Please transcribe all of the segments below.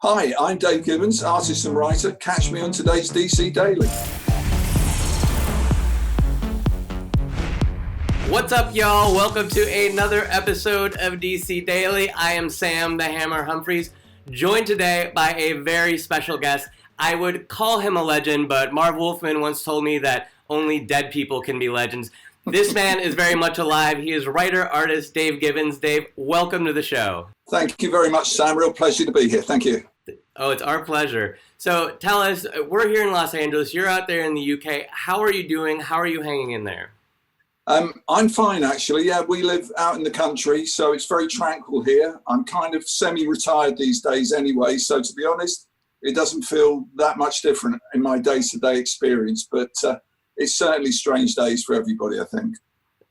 Hi, I'm Dave Gibbons, artist and writer. Catch me on today's DC Daily. What's up, y'all? Welcome to another episode of DC Daily. I am Sam the Hammer Humphries, joined today by a very special guest. I would call him a legend, but Marv Wolfman once told me that only dead people can be legends. This man is very much alive. He is writer-artist Dave Gibbons. Dave, welcome to the show. Thank you very much, Sam. Real pleasure to be here. Thank you. Oh, it's our pleasure. So tell us, we're here in Los Angeles. You're out there in the UK. How are you doing? How are you hanging in there? I'm fine, actually. Yeah, we live out in the country, so it's very tranquil here. I'm kind of semi-retired these days anyway, so to be honest, it doesn't feel that much different in my day-to-day experience, but it's certainly strange days for everybody, I think.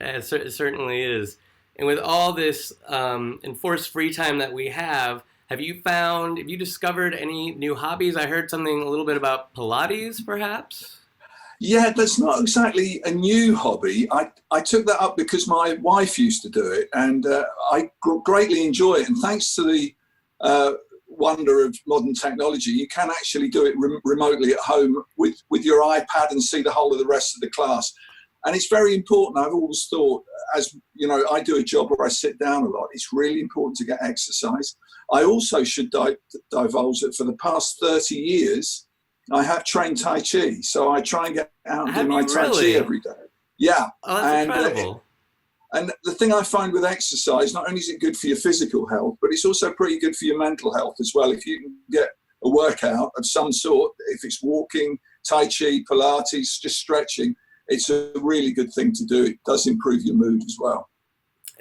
It certainly is. And with all this enforced free time that we have you discovered any new hobbies? I heard something a little bit about Pilates, perhaps? Yeah, that's not exactly a new hobby. I took that up because my wife used to do it, and I greatly enjoy it. And thanks to the wonder of modern technology, you can actually do it remotely at home with your iPad and see the whole of the rest of the class. And it's very important. I've always thought, as you know, I do a job where I sit down a lot. It's really important to get exercise. I also should divulge that for the past 30 years, I have trained Tai Chi. So I try and get out and do my Tai Chi every day. Yeah. Oh, that's incredible. And the thing I find with exercise, not only is it good for your physical health, but it's also pretty good for your mental health as well. If you can get a workout of some sort, if it's walking, Tai Chi, Pilates, just stretching, it's a really good thing to do. It does improve your mood as well.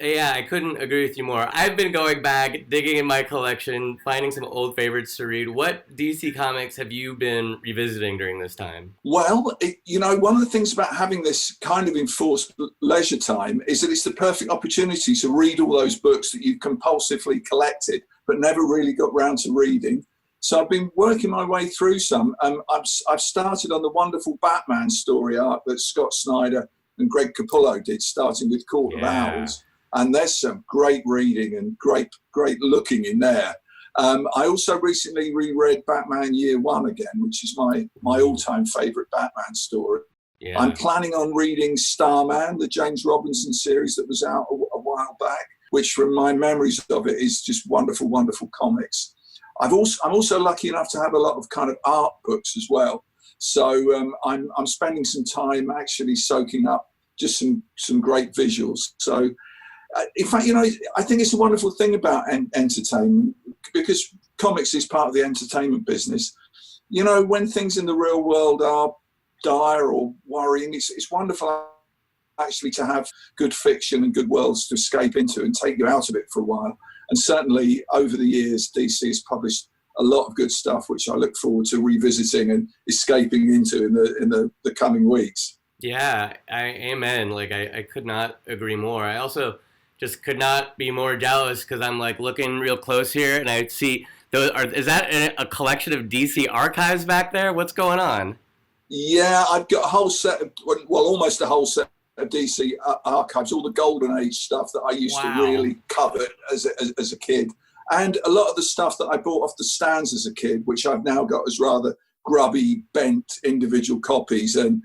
Yeah, I couldn't agree with you more. I've been going back, digging in my collection, finding some old favorites to read. What DC comics have you been revisiting during this time? Well, one of the things about having this kind of enforced leisure time is that it's the perfect opportunity to read all those books that you've compulsively collected but never really got round to reading. So I've been working my way through some. I've started on the wonderful Batman story arc that Scott Snyder and Greg Capullo did, starting with Court of Owls. And there's some great reading and great looking in there. I also recently reread Batman Year One again, which is my all-time favourite Batman story. Yeah. I'm planning on reading Starman, the James Robinson series that was out a while back, which from my memories of it is just wonderful, wonderful comics. I'm also lucky enough to have a lot of kind of art books as well. So I'm spending some time actually soaking up just some great visuals. So in fact, I think it's a wonderful thing about entertainment, because comics is part of the entertainment business. When things in the real world are dire or worrying, it's wonderful actually to have good fiction and good worlds to escape into and take you out of it for a while. And certainly over the years, DC has published a lot of good stuff, which I look forward to revisiting and escaping into in the coming weeks. Yeah, amen. I could not agree more. I also just could not be more jealous because I'm looking real close here and I see is that a collection of DC archives back there? What's going on? Yeah, I've got a whole set of, almost a whole set of DC archives, all the Golden Age stuff that I used to really covet as a kid. And a lot of the stuff that I bought off the stands as a kid, which I've now got as rather grubby, bent individual copies. And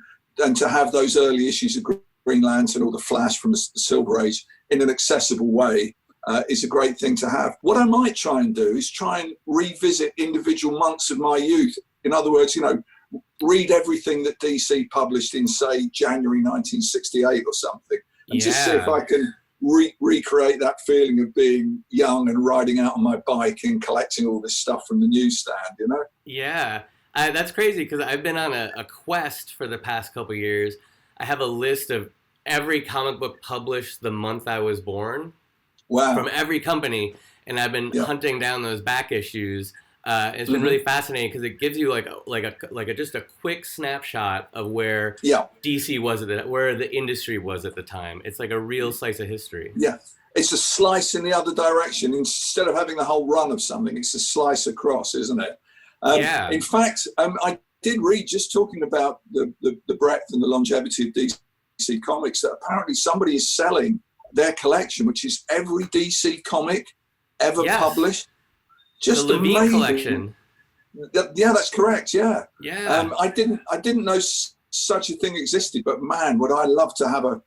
to have those early issues of Green Lantern or the Flash from the Silver Age in an accessible way is a great thing to have. What I might try and do is try and revisit individual months of my youth. In other words, read everything that DC published in, say, January 1968 or something, and just see if I can recreate that feeling of being young and riding out on my bike and collecting all this stuff from the newsstand, Yeah, that's crazy because I've been on a quest for the past couple of years. I have a list of every comic book published the month I was born. Wow. From every company, and I've been hunting down those back issues. It's been really fascinating because it gives you just a quick snapshot of where DC was where the industry was at the time. It's like a real slice of history. Yeah, it's a slice in the other direction. Instead of having the whole run of something, it's a slice across, isn't it? In fact, I did read, just talking about the breadth and the longevity of DC Comics, that apparently somebody is selling their collection, which is every DC comic ever published. Just the Levine amazing. collection. Yeah, that's correct. Yeah. Yeah. I didn't know such a thing existed, but man, would I love to have a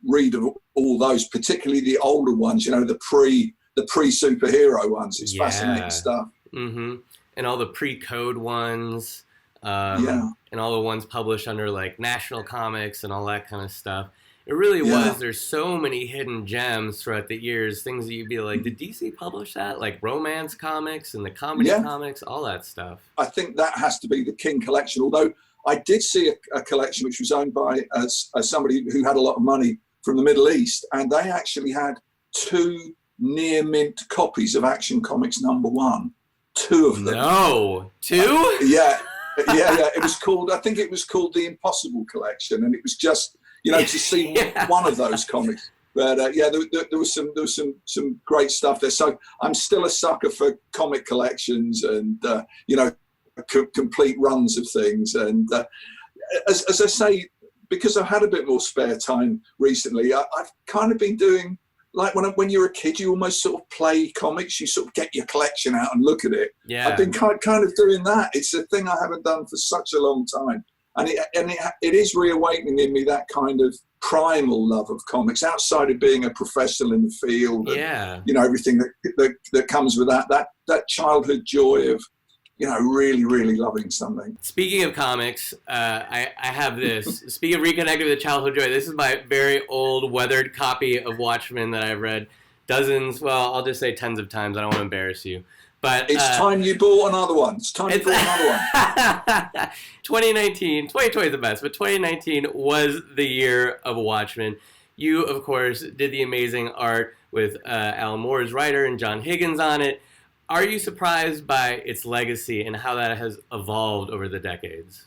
read of all those, particularly the older ones. You know, the pre superhero ones. It's fascinating stuff. Mm-hmm. And all the pre-code ones. Yeah. And all the ones published under like National Comics and all that kind of stuff. It really was. There's so many hidden gems throughout the years. Things that you'd be like, did DC publish that? Like romance comics and the comedy comics, all that stuff. I think that has to be the King collection. Although I did see a collection which was owned by somebody who had a lot of money from the Middle East, and they actually had 2 near mint copies of Action Comics #1. 2 of them. No, 2? Yeah. It was called. I think it was called the Impossible Collection, and it was just to see one of those comics. But there was some great stuff there. So I'm still a sucker for comic collections and complete runs of things. And as I say, because I've had a bit more spare time recently, I've kind of been doing. Like when you're a kid, you almost sort of play comics. You sort of get your collection out and look at it. Yeah. I've been kind of doing that. It's a thing I haven't done for such a long time, and it is reawakening in me that kind of primal love of comics outside of being a professional in the field. And, everything that comes with that childhood joy of really, really loving something. Speaking of comics, I have this. Speaking of reconnecting with the childhood joy, this is my very old, weathered copy of Watchmen that I've read dozens, well, I'll just say tens of times. I don't want to embarrass you. But it's time you bought another one. It's time you bought another one. 2019, 2020 is the best, but 2019 was the year of Watchmen. You, of course, did the amazing art with Alan Moore's writer and John Higgins on it. Are you surprised by its legacy and how that has evolved over the decades?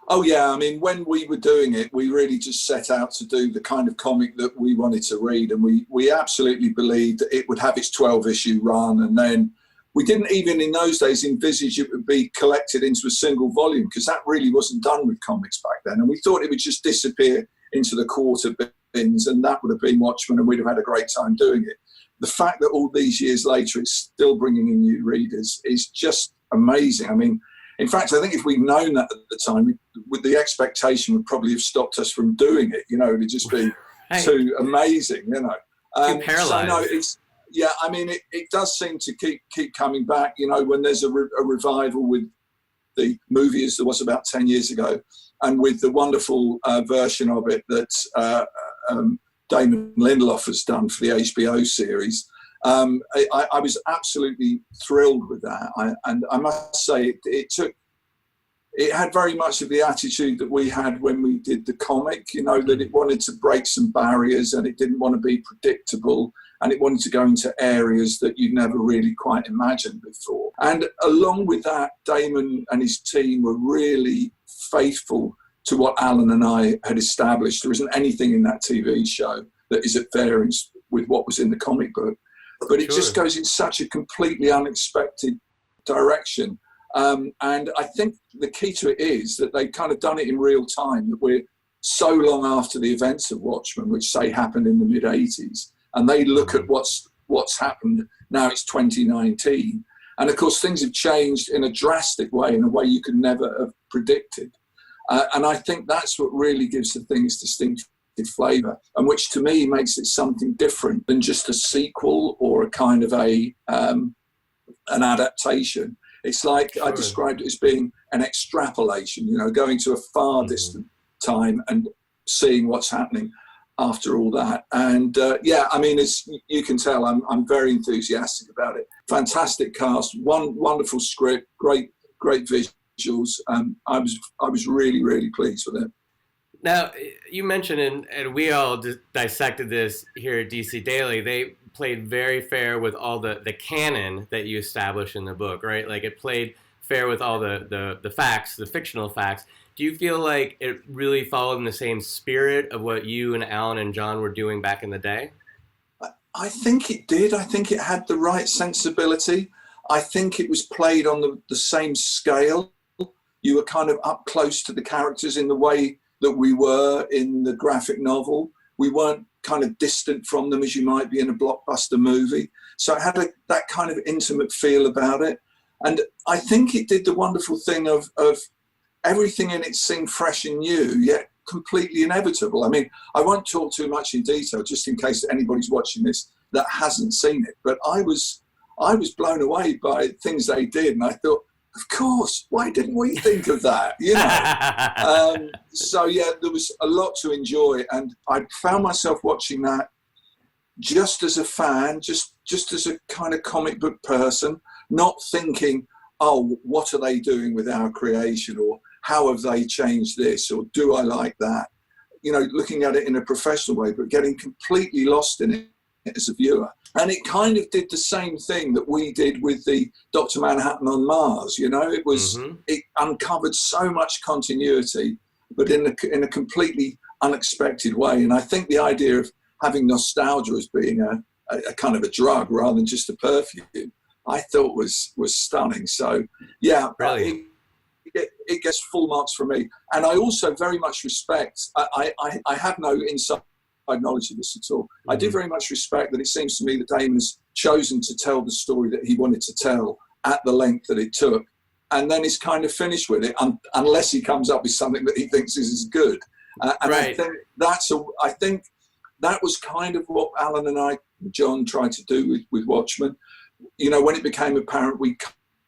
Oh, yeah. I mean, when we were doing it, we really just set out to do the kind of comic that we wanted to read. And we absolutely believed that it would have its 12-issue run. And then we didn't even in those days envisage it would be collected into a single volume, because that really wasn't done with comics back then. And we thought it would just disappear into the quarter bins, and that would have been Watchmen, and we'd have had a great time doing it. The fact that all these years later it's still bringing in new readers is just amazing. I mean, in fact, I think if we'd known that at the time, with the expectation would probably have stopped us from doing it. It'd just be too amazing. Paralyzed. So no, I mean, it does seem to keep coming back. When there's a revival with the movie, as there was about 10 years ago, and with the wonderful version of it that Damon Lindelof has done for the HBO series. I was absolutely thrilled with that. And I must say, it had very much of the attitude that we had when we did the comic, that it wanted to break some barriers and it didn't want to be predictable, and it wanted to go into areas that you'd never really quite imagined before. And along with that, Damon and his team were really faithful to what Alan and I had established. There isn't anything in that TV show that is at variance with what was in the comic book. But it just goes in such a completely unexpected direction. And I think the key to it is that they've kind of done it in real time, that we're so long after the events of Watchmen, which say happened in the mid-'80s, and they look at what's happened now. It's 2019. And of course, things have changed in a drastic way, in a way you could never have predicted. And I think that's what really gives the thing its distinctive flavour, and which to me makes it something different than just a sequel or a kind of an adaptation. It's like I described it as being an extrapolation, going to a far distant time and seeing what's happening after all that. And I mean, as you can tell, I'm very enthusiastic about it. Fantastic cast, wonderful script, great visuals. I was really, really pleased with it. Now, you mentioned, and we all dissected this here at DC Daily, they played very fair with all the canon that you established in the book, right? Like, it played fair with all the facts, the fictional facts. Do you feel like it really followed in the same spirit of what you and Alan and John were doing back in the day? I think it did. I think it had the right sensibility. I think it was played on the same scale. You were kind of up close to the characters in the way that we were in the graphic novel. We weren't kind of distant from them as you might be in a blockbuster movie. So it had that kind of intimate feel about it. And I think it did the wonderful thing of everything in it seemed fresh and new, yet completely inevitable. I mean, I won't talk too much in detail, just in case anybody's watching this that hasn't seen it. But I was blown away by things they did, and I thought, of course, why didn't we think of that? You know. So yeah, there was a lot to enjoy, and I found myself watching that just as a fan, just as a kind of comic book person, not thinking, oh, what are they doing with our creation, or how have they changed this, or do I like that? You know, looking at it in a professional way, but getting completely lost in it as a viewer. And it kind of did the same thing that we did with the Dr. Manhattan on Mars. You know, it was it uncovered so much continuity, but in a completely unexpected way. And I think the idea of having nostalgia as being a kind of a drug rather than just a perfume, I thought was stunning. So yeah, it gets full marks from me. And I also very much respect, I have no inside knowledge of this at all. I do very much respect that it seems to me that Damon has chosen to tell the story that he wanted to tell at the length that it took, and then he's kind of finished with it, unless he comes up with something that he thinks is as good. And right. I think that was kind of what Alan and John tried to do with Watchmen. You know, when it became apparent we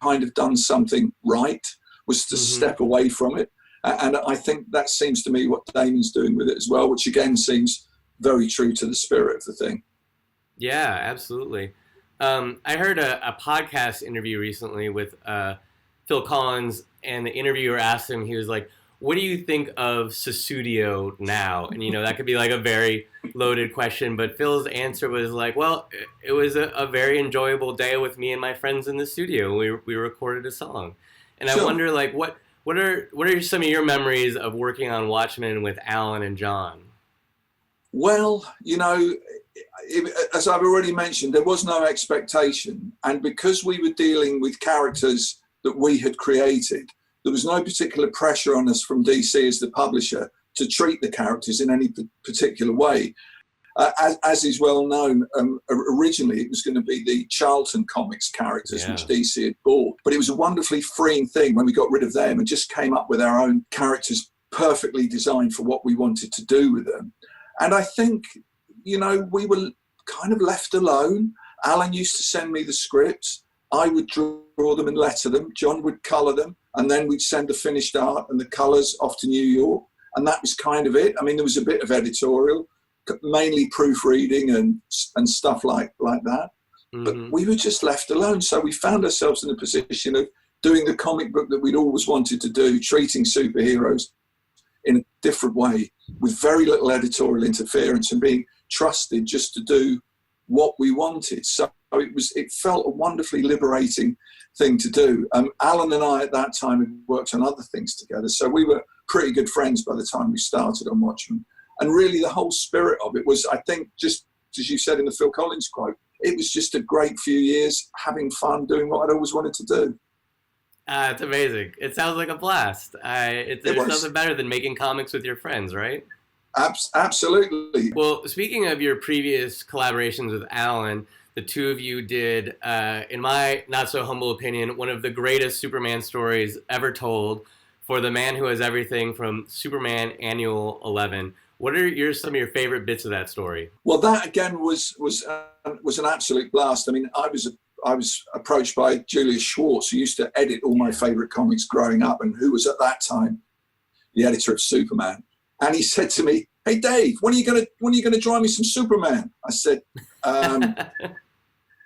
kind of done something right, was to step away from it. And I think that seems to me what Damon's doing with it as well, which again seems very true to the spirit of the thing. Yeah, absolutely. I heard a podcast interview recently with Phil Collins, and the interviewer asked him, he was like, what do you think of Susudio now? And, you know, that could be like a very loaded question, but Phil's answer was like, well, it was a very enjoyable day with me and my friends in the studio. We recorded a song. And sure. I wonder, like, what are some of your memories of working on Watchmen with Alan and John? Well, you know, as I've already mentioned, there was no expectation. And because we were dealing with characters that we had created, there was no particular pressure on us from DC as the publisher to treat the characters in any particular way. As is well known, originally it was going to be the Charlton Comics characters, which DC had bought. But it was a wonderfully freeing thing when we got rid of them and just came up with our own characters perfectly designed for what we wanted to do with them. And I think, you know, we were kind of left alone. Alan used to send me the scripts. I would draw them and letter them. John would colour them. And then we'd send the finished art and the colours off to New York. And that was kind of it. I mean, there was a bit of editorial, mainly proofreading and stuff like that. But we were just left alone. So we found ourselves in a position of doing the comic book that we'd always wanted to do, treating superheroes in a different way, with very little editorial interference and being trusted just to do what we wanted. So it felt a wonderfully liberating thing to do. Alan and I at that time had worked on other things together, so we were pretty good friends by the time we started on Watchmen. And really the whole spirit of it was, I think, just as you said in the Phil Collins quote, it was just a great few years having fun doing what I'd always wanted to do. It's amazing. It sounds like a blast. There's nothing better than making comics with your friends, right? Absolutely. Well, speaking of your previous collaborations with Alan, the two of you did, in my not so humble opinion, one of the greatest Superman stories ever told, for The Man Who Has Everything from Superman Annual 11. What are some of your favorite bits of that story? Well, that again was an absolute blast. I mean, I was approached by Julius Schwartz, who used to edit all my favorite comics growing up, and who was at that time the editor of Superman. And he said to me, "Hey Dave, when are you gonna draw me some Superman?" I said,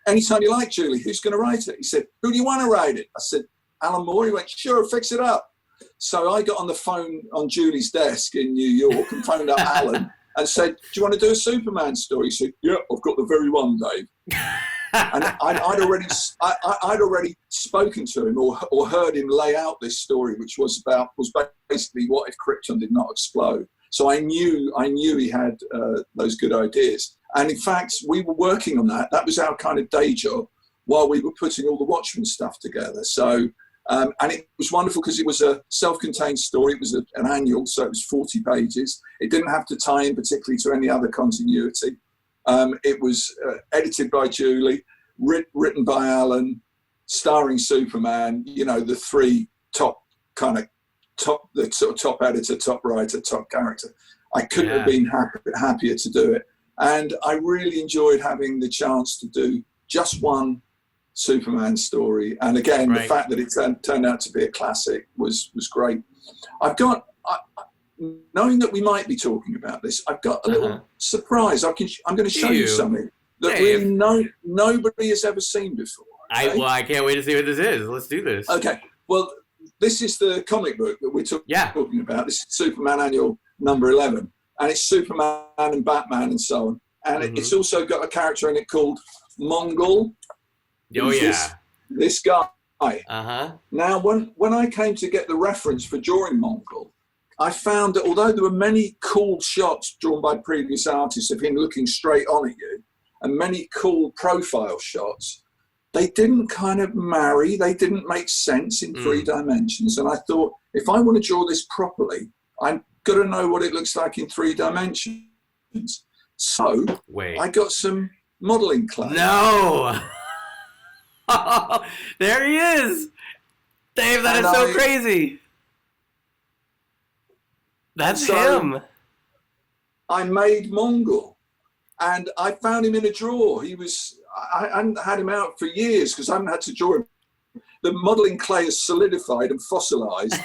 "Anytime you like, Julie. Who's gonna write it?" He said, "Who do you want to write it?" I said, "Alan Moore." He went, "Sure, fix it up." So I got on the phone on Julie's desk in New York and phoned up Alan and said, "Do you want to do a Superman story?" He said, "Yeah, I've got the very one, Dave." And I'd already spoken to him or heard him lay out this story, which was basically what if Krypton did not explode. So I knew he had those good ideas. And in fact, we were working on that. That was our kind of day job while we were putting all the Watchmen stuff together. So, and it was wonderful because it was a self-contained story. It was an annual, so it was 40 pages. It didn't have to tie in particularly to any other continuity. It was edited by Julie. written by Alan, starring Superman, you know, the three top the sort of top editor, top writer, top character. I couldn't have been happier to do it. And I really enjoyed having the chance to do just one Superman story. And again, the fact that it turned out to be a classic was great. I've got, knowing that we might be talking about this, I've got a little surprise. I'm going to show you something that really nobody has ever seen before. Okay? I can't wait to see what this is. Let's do this. Okay. Well, this is the comic book that we're talking about. This is Superman Annual number 11. And it's Superman and Batman and so on. And it's also got a character in it called Mongul. Oh, yeah. This guy. Now, when I came to get the reference for drawing Mongul, I found that although there were many cool shots drawn by previous artists of him looking straight on at you, and many cool profile shots, they didn't kind of marry, they didn't make sense in 3 dimensions. And I thought, if I want to draw this properly, I've got to know what it looks like in 3 dimensions. So I got some modeling clay. No! There he is! Dave, that is so crazy! That's him! I made Mongul, and I found him in a drawer. I hadn't had him out for years because I haven't had to draw him. The modeling clay is solidified and fossilized.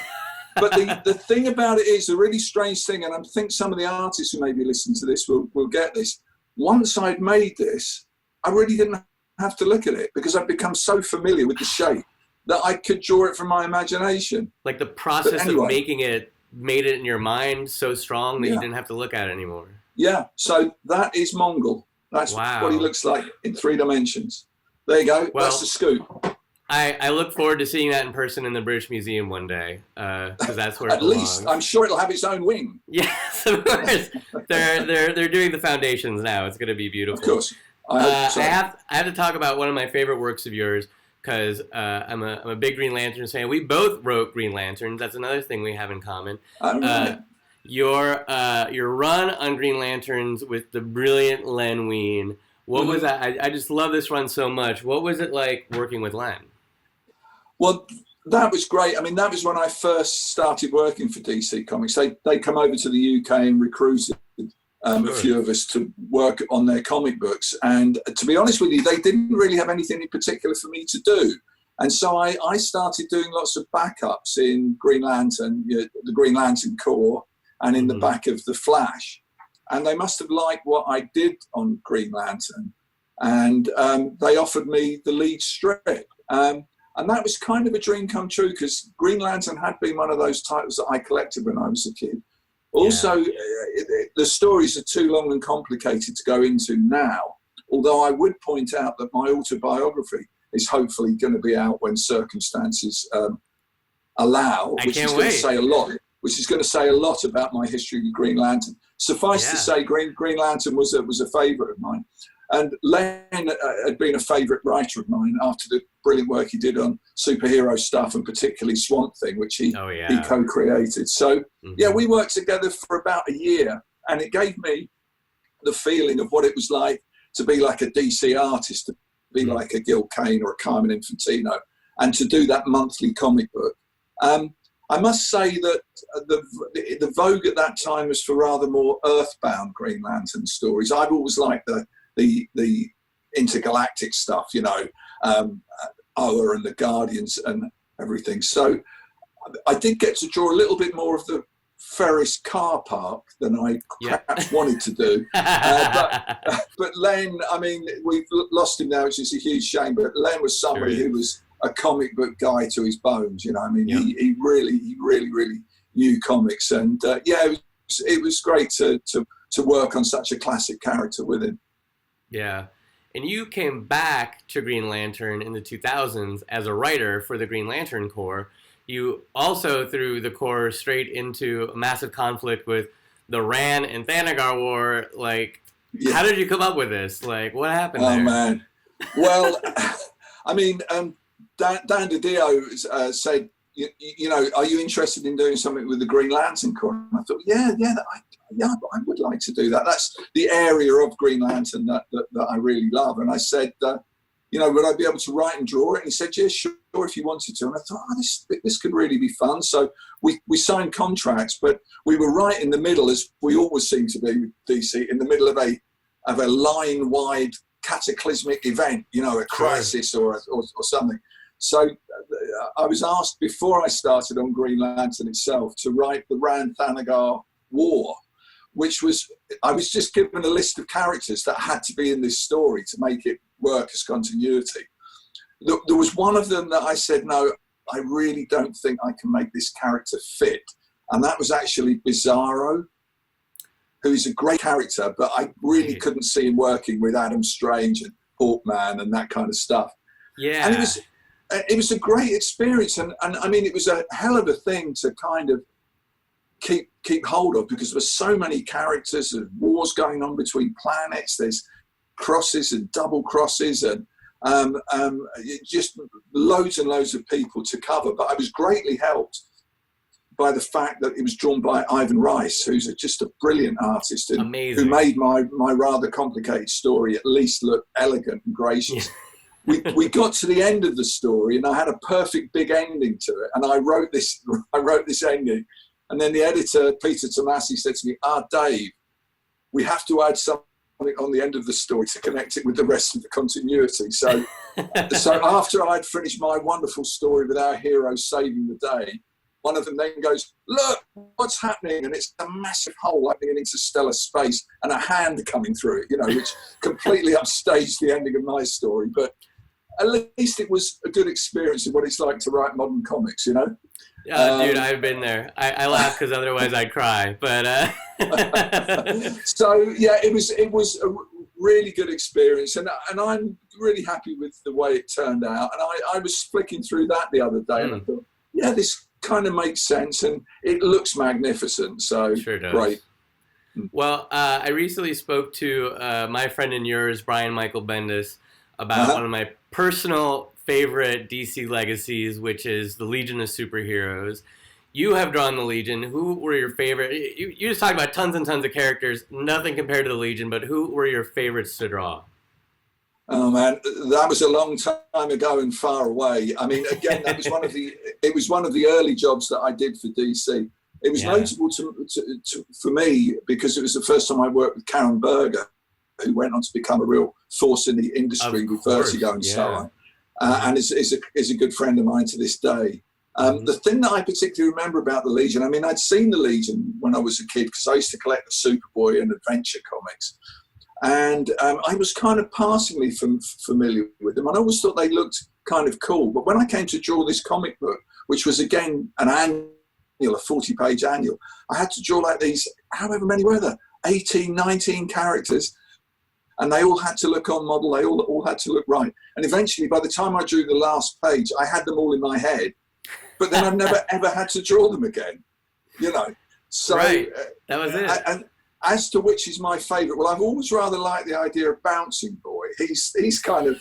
But the thing about it is, a really strange thing, and I think some of the artists who maybe listen to this will get this. Once I'd made this, I really didn't have to look at it because I'd become so familiar with the shape that I could draw it from my imagination. Like the process of making it made it in your mind so strong that you didn't have to look at it anymore. Yeah, so that is Mongul. That's what he looks like in 3 dimensions. There you go. Well, that's the scoop. I look forward to seeing that in person in the British Museum one day, because that's where it belongs. At least I'm sure it'll have its own wing. Yes, of course. They're doing the foundations now. It's going to be beautiful. Of course. I have to talk about one of my favorite works of yours because I'm a big Green Lanterns fan. We both wrote Green Lanterns. That's another thing we have in common. Your run on Green Lanterns with the brilliant Len Wein. What was that? I just love this run so much. What was it like working with Len? Well, that was great. I mean, that was when I first started working for DC Comics. They come over to the UK and recruited a few of us to work on their comic books. And to be honest with you, they didn't really have anything in particular for me to do. And so I started doing lots of backups in Green Lantern, the Green Lantern Corps, and in the back of the Flash. And they must have liked what I did on Green Lantern. And they offered me the lead strip. And that was kind of a dream come true because Green Lantern had been one of those titles that I collected when I was a kid. Also, the stories are too long and complicated to go into now, although I would point out that my autobiography is hopefully going to be out when circumstances allow, which is going to say a lot about my history with Green Lantern. Suffice to say, Green Lantern was a favourite of mine. And Len had been a favourite writer of mine after the brilliant work he did on superhero stuff, and particularly Swamp Thing, which he co-created. So, we worked together for about a year, and it gave me the feeling of what it was like to be like a DC artist, to be like a Gil Kane or a Carmen Infantino, and to do that monthly comic book. I must say that the vogue at that time was for rather more earthbound Green Lantern stories. I've always liked the intergalactic stuff, Oa and the Guardians and everything. So I did get to draw a little bit more of the Ferris car park than I perhaps wanted to do. But Len, I mean, we've lost him now, which is a huge shame, but Len was somebody who was a comic book guy to his bones, I mean, he really knew comics. And it was great to work on such a classic character with him. Yeah. And you came back to Green Lantern in the 2000s as a writer for the Green Lantern Corps. You also threw the Corps straight into a massive conflict with the Ran and Thanagar War. Like, how did you come up with this? Like, what happened there? Oh, man. Well, I mean, Dan DiDio said, are you interested in doing something with the Green Lantern Corps? And I thought, I would like to do that. That's the area of Green Lantern that I really love. And I said, would I be able to write and draw it? And he said, yeah, sure, if you wanted to. And I thought, this could really be fun. So we signed contracts, but we were right in the middle, as we always seem to be with DC, in the middle of a line-wide cataclysmic event, a crisis or something. So I was asked before I started on Green Lantern itself to write the Thanagar War, which I was just given a list of characters that had to be in this story to make it work as continuity. There was one of them that I said, no, I really don't think I can make this character fit. And that was actually Bizarro, who's a great character, but I really couldn't see him working with Adam Strange and Hawkman and that kind of stuff. Yeah. And it was a great experience. And I mean, it was a hell of a thing to kind of keep hold of, because there were so many characters, and wars going on between planets. There's crosses and double crosses and just loads and loads of people to cover. But I was greatly helped by the fact that it was drawn by Ivan Rice, who's just a brilliant artist and Amazing. Who made my rather complicated story at least look elegant and gracious. We got to the end of the story and I had a perfect big ending to it, and I wrote this ending, and then the editor Peter Tomasi said to me, Dave, we have to add something on the end of the story to connect it with the rest of the continuity. So after I'd finished my wonderful story with our hero saving the day, one of them then goes, look, what's happening? And it's a massive hole opening into stellar space and a hand coming through it, which completely upstaged the ending of my story. But at least it was a good experience of what it's like to write modern comics, Dude, I've been there. I laugh because otherwise I'd cry. But So yeah, it was a really good experience, and I'm really happy with the way it turned out. And I was flicking through that the other day, and I thought, yeah, this kind of makes sense, and it looks magnificent. So sure does. Great. Well, I recently spoke to my friend and yours, Brian Michael Bendis, about one of my personal favorite DC legacies, which is the Legion of Superheroes. You have drawn the Legion. Who were your favorite? You just talked about tons and tons of characters, nothing compared to the Legion, but who were your favorites to draw? Oh man, that was a long time ago and far away. I mean, again, it was one of the early jobs that I did for DC. It was notable for me because it was the first time I worked with Karen Berger, who went on to become a real force in the industry with Vertigo and so on. And is a good friend of mine to this day. The thing that I particularly remember about the Legion, I mean, I'd seen the Legion when I was a kid because I used to collect the Superboy and Adventure comics. And I was kind of passingly familiar with them. And I always thought they looked kind of cool. But when I came to draw this comic book, which was, again, an annual, a 40-page annual, I had to draw like these, however many were there, 18, 19 characters. And they all had to look on model. They all had to look right. And eventually, by the time I drew the last page, I had them all in my head. But then I've never, ever had to draw them again, So that was it. And as to which is my favourite, well, I've always rather liked the idea of Bouncing Boy. He's kind of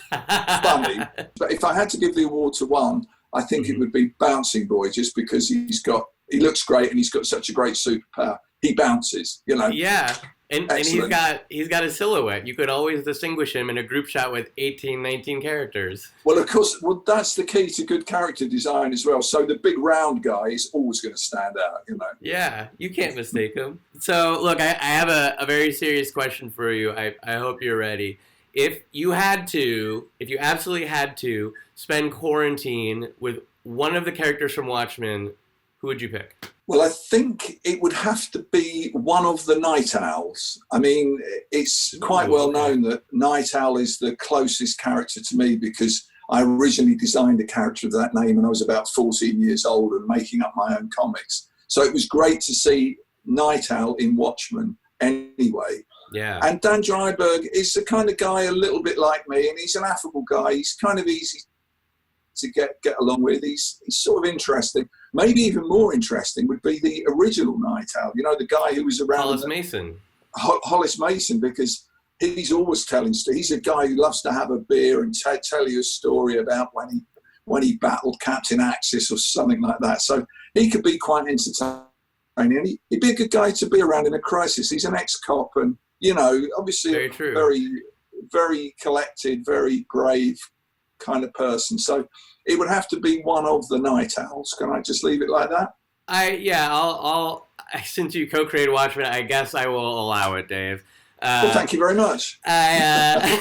funny. But if I had to give the award to one, I think it would be Bouncing Boy, just because he looks great and he's got such a great superpower. He bounces, Yeah. And he's got a silhouette. You could always distinguish him in a group shot with 18, 19 characters. Well, of course, that's the key to good character design as well. So the big round guy is always going to stand out, Yeah, you can't mistake him. So, look, I have a very serious question for you. I hope you're ready. If you absolutely had to spend quarantine with one of the characters from Watchmen, who would you pick? Well, I think it would have to be one of the Night Owls. I mean, it's quite well known that Night Owl is the closest character to me because I originally designed a character of that name when I was about 14 years old and making up my own comics. So it was great to see Night Owl in Watchmen anyway. Yeah. And Dan Dreiberg is the kind of guy a little bit like me, and he's an affable guy. He's kind of easy to get along with. He's sort of interesting. Maybe even more interesting would be the original Night Owl, the guy who was around. Hollis Mason. Hollis Mason, because he's always telling stories. He's a guy who loves to have a beer and tell you a story about when he battled Captain Axis or something like that. So he could be quite entertaining. And he'd be a good guy to be around in a crisis. He's an ex-cop and, obviously very true. Very, very collected, very brave kind of person. So it would have to be one of the Night Owls. Can I just leave it like that? I'll since you co-created Watchmen, I guess I will allow it, Dave. Well, thank you very much. I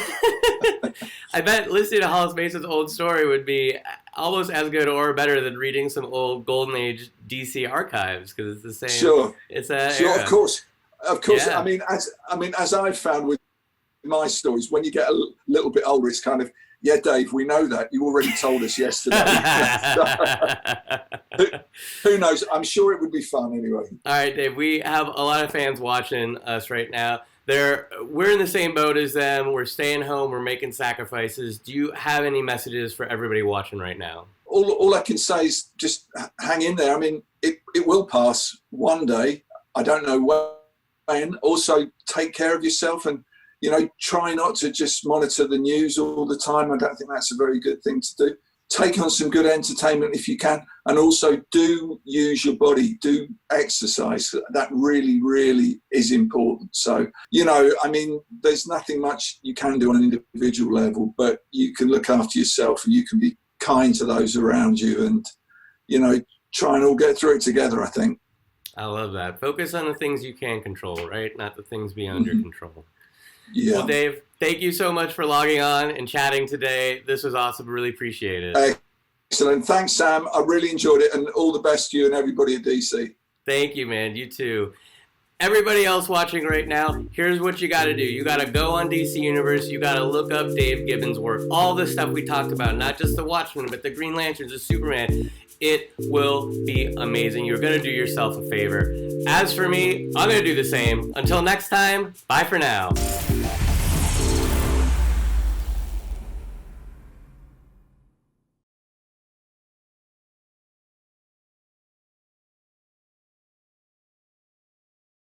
bet listening to Hollis Mason's old story would be almost as good or better than reading some old Golden Age DC archives, because it's the same. Sure. It's a sure, era. of course. Yeah. As I've found with my stories, when you get a little bit older, it's kind of, yeah, Dave, we know that. You already told us yesterday. Who knows? I'm sure it would be fun anyway. All right, Dave, we have a lot of fans watching us right now. We're in the same boat as them. We're staying home. We're making sacrifices. Do you have any messages for everybody watching right now? All I can say is just hang in there. I mean, it will pass one day. I don't know when. Also, take care of yourself and, try not to just monitor the news all the time. I don't think that's a very good thing to do. Take on some good entertainment if you can. And also do use your body, do exercise. That really, really is important. So, there's nothing much you can do on an individual level, but you can look after yourself and you can be kind to those around you and, try and all get through it together, I think. I love that. Focus on the things you can control, right? Not the things beyond your control. Yeah. Well, Dave, thank you so much for logging on and chatting today. This was awesome. Really appreciate it. Excellent. Thanks, Sam. I really enjoyed it, and all the best to you and everybody at DC. Thank you, man. You too. Everybody else watching right now, here's what you got to do. You got to go on DC Universe. You got to look up Dave Gibbons' work. All the stuff we talked about, not just the Watchmen, but the Green Lanterns, the Superman. It will be amazing. You're going to do yourself a favor. As for me, I'm going to do the same. Until next time, bye for now.